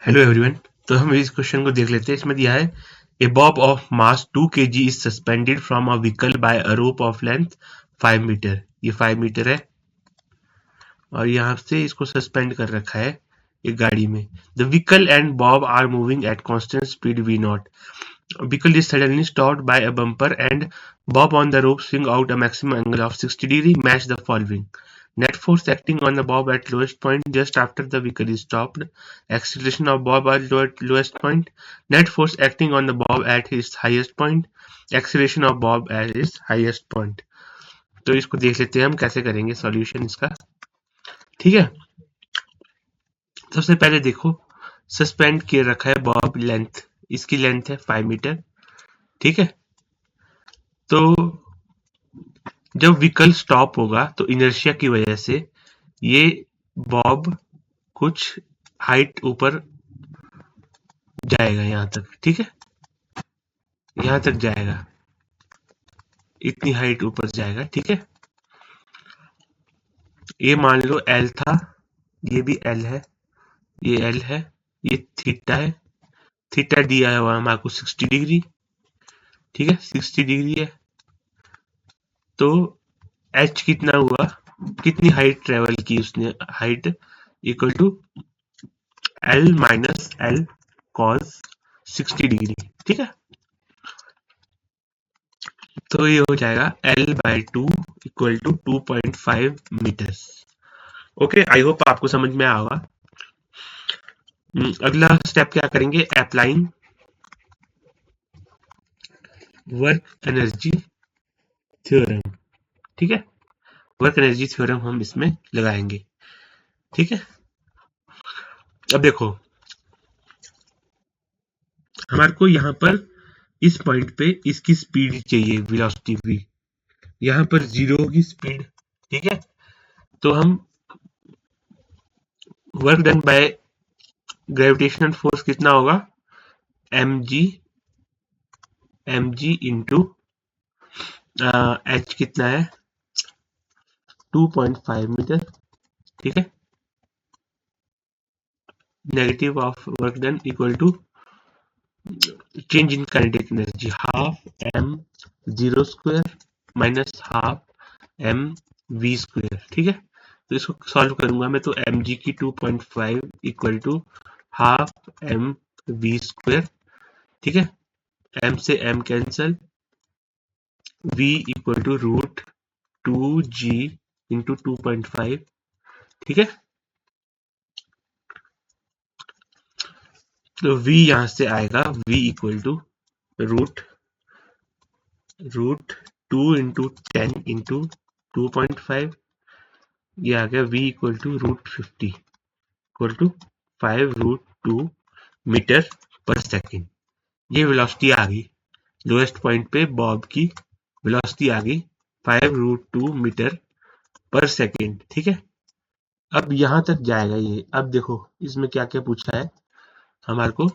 Hello everyone. तो हम इस क्वेश्चन को देख लेते हैं। इसमें दिया है a bob of mass 2 kg is suspended from a vehicle by a rope of length 5 metre. ये 5 मीटर है और यहाँ से इसको सस्पेंड कर रखा है एक गाड़ी में। The vehicle and bob are moving at constant speed v naught. Vehicle is suddenly stopped by a bumper and bob on the rope swing out a maximum angle of 60 degree. Match the following. Net force acting on the bob at lowest point just after the vehicle is stopped. Acceleration of bob at lowest point. Net force acting on the bob at its highest point. Acceleration of bob at its highest point. तो इसको देख लेते हैं हम कैसे करेंगे solution इसका। ठीक है, सबसे पहले देखो सस्पेंड किए रखा है बॉब लेंथ, इसकी लेंथ है 5 मीटर। ठीक है, तो जब व्हीकल स्टॉप होगा तो इनर्शिया की वजह से ये बॉब कुछ हाइट ऊपर जाएगा यहाँ तक। ठीक है, यहाँ तक जाएगा, इतनी हाइट ऊपर जाएगा। ठीक है, ये मान लो एल था, ये भी एल है, ये एल है, ये थीटा है। थीटा दिया हुआ हमारे को 60 डिग्री। ठीक है, 60 डिग्री है। तो एच कितना हुआ, कितनी हाइट ट्रेवल की उसने, height equal to L minus L cos 60 degree. ठीक है, तो ये हो जाएगा L by 2 equal to 2.5 metres. Okay, I hope आपको समझ में आया होगा। अगला स्टेप क्या करेंगे, अप्लाइंग वर्क एनर्जी थ्योरम। ठीक है, वर्क एनर्जी थ्योरम हम इसमें लगाएंगे। ठीक है, अब देखो हमारे को यहाँ पर इस पॉइंट पे इसकी स्पीड चाहिए, वेलोसिटी v। यहाँ पर 0 होगी स्पीड। ठीक है, तो हम work done by gravitational force कितना होगा, mg इंटू एच कितना है 2.5 मीटर। ठीक है, negative of work done equal to change in kinetic energy half m zero square minus half m v square. ठीक है, तो इसको सॉल्व करूंगा मैं तो एम जी की 2.5 equal to half m v square. ठीक है, एम से m cancel, v equal to root 2g into 2.5। ठीक है, तो v यहां से आएगा v equal to root 2 into 10 into 2.5। ये आ गया v equal to root 50 equal to 5 root 2 metre per second. ये वेलोसिटी आ गई लोएस्ट पॉइंट पे, बॉब की वेलोसिटी आ गई 5 रूट 2 मीटर पर सेकेंड। ठीक है, अब यहां तक जाएगा ये। अब देखो इसमें क्या क्या पूछा है हमारे को।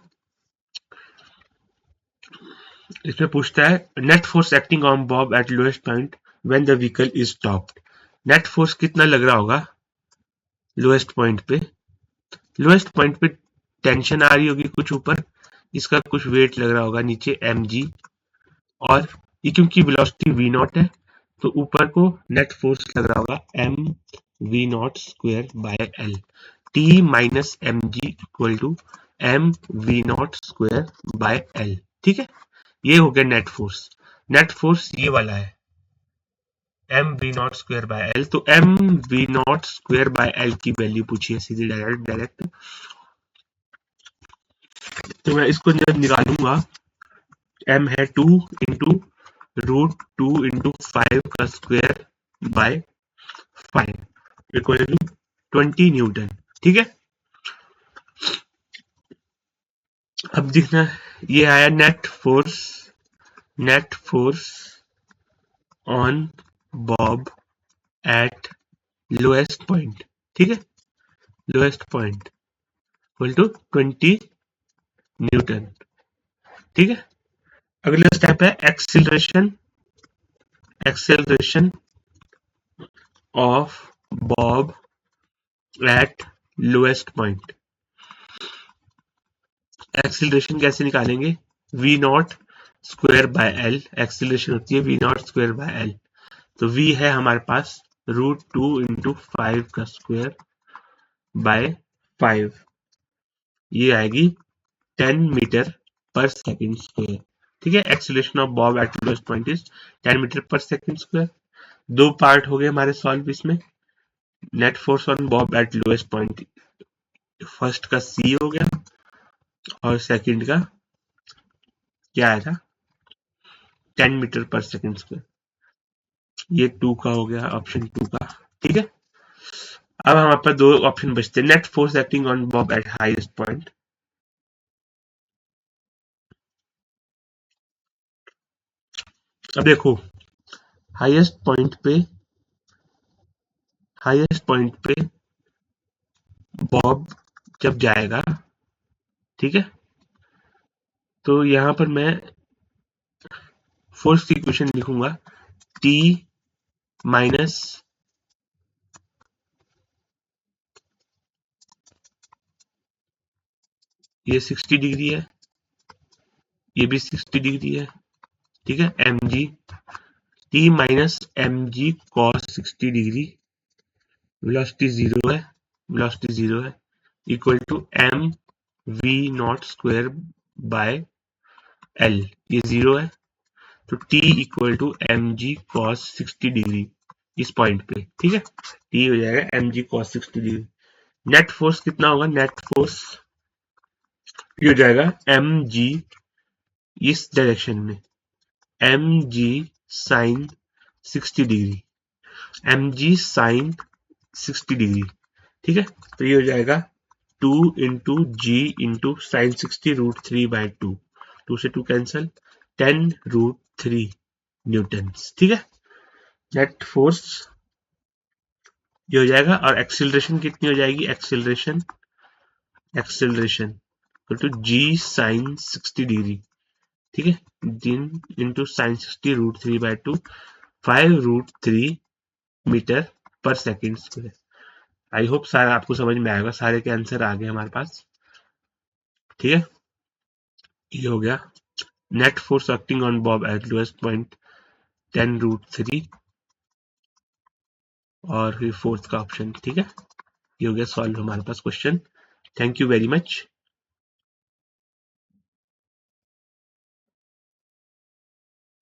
इसमें पूछता है net force acting on bob at lowest point when the vehicle is stopped. Net force कितना लग रहा होगा लोएस्ट पॉइंट पे। लोएस्ट पॉइंट पे टेंशन आ रही होगी कुछ ऊपर, इसका कुछ वेट लग रहा होगा नीचे mg, और ये क्योंकि वेलोसिटी v नॉट है तो ऊपर को नेट फोर्स लग रहा होगा m v naught square by l। t minus M g equal to M we naught square by l। ठीक है, ये हो गया नेट फोर्स। नेट फोर्स ये वाला है M we naught square by L. तो M we naught square by L की वैल्यू पूछी है सीधी डायरेक्ट। तो मैं इसको जब निकालूंगा, एम है 2 इंटू रूट 2 इंटू 5 का square by 5 equal to 20 newton. ठीक है, अब देखना ये आया net force on bob at lowest point. ठीक है, lowest point equal to 20 newton. ठीक है, अगला स्टेप है acceleration of bob at lowest point. Acceleration कैसे निकालेंगे? V naught square by l, acceleration होती है v naught square by L. तो वी है हमारे पास √2 × 5 का स्क्वायर बाय 5, ये आएगी 10 मीटर पर सेकेंड स्क्वायर। ठीक है, acceleration of bob at lowest point is 10 metre per second square. दो पार्ट हो गए हमारे सॉल्व इसमें। Net force on bob at lowest point, first का सी हो गया और सेकंड का क्या आया था, 10 मीटर पर सेकंड स्क्वायर। ये 2 का हो गया, ऑप्शन 2 का। ठीक है, अब हमारे पास दो ऑप्शन बचते हैं। Net force acting on bob eight highest point. अब देखो, हाईएस्ट पॉइंट पे बॉब जब जाएगा, ठीक है, तो यहां पर मैं फोर्स की इक्वेशन लिखूंगा, टी माइनस ये 60 डिग्री है, ये भी 60 डिग्री है। ठीक है, M G, T minus M G cos 60 degree, velocity zero है, equal to M we naught square by L, ये जीरो है। तो T equal to M G cos 60 degree इस पॉइंट पे। ठीक है, टी हो जाएगा M G cos 60 degree. Net force कितना होगा? नेट फोर्स ये हो जाएगा एम जी इस डायरेक्शन में, m g sine 60 degree, m g sine 60 degree. ठीक है, तो ये हो जाएगा 2 इंटू जी इंटू साइन 60 √3/2, 2 से 2 कैंसल, 10 √3 न्यूटन। ठीक है, नेट फोर्स ये हो जाएगा। और एक्सिलरेशन कितनी हो जाएगी? Acceleration to g sine 60 degree. ठीक है, ten into sine 60 √3/2, 5 √3 metre per second square. I hope सारा आपको समझ में आएगा, सारे के आंसर आ गए हमारे पास। ठीक है, ये हो गया net force acting on bob at lowest point 10 √3, और फिर फोर्थ का ऑप्शन। ठीक है, ये हो गया सॉल्व हमारे पास question. Thank you very much.